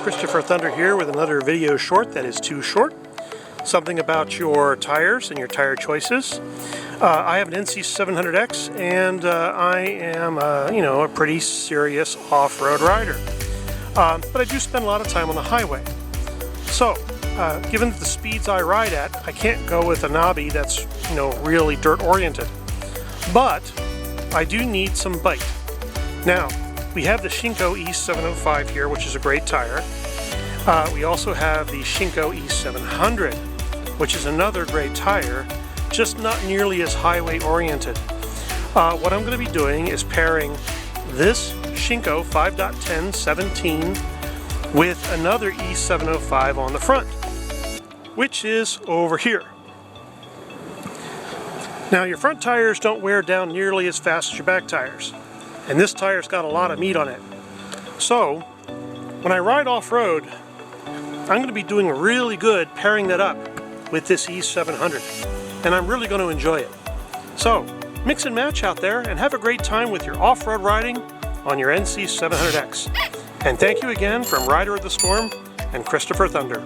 Christopher Thunder here with another video short that is too short. Something about your tires and your tire choices. I have an NC700X and I am a pretty serious off-road rider. But I do spend a lot of time on the highway. So, given the speeds I ride at, I can't go with a knobby that's really dirt-oriented. But I do need some bite. Now, we have the Shinko E705 here, which is a great tire. We also have the Shinko E700, which is another great tire, just not nearly as highway oriented. What I'm going to be doing is pairing this Shinko 5.10-17 with another E705 on the front, which is over here. Now, your front tires don't wear down nearly as fast as your back tires, and this tire's got a lot of meat on it. So, when I ride off-road, I'm going to be doing really good pairing that up with this E700, and I'm really going to enjoy it. So, mix and match out there and have a great time with your off-road riding on your NC700X. And thank you again from Rider of the Storm and Christopher Thunder.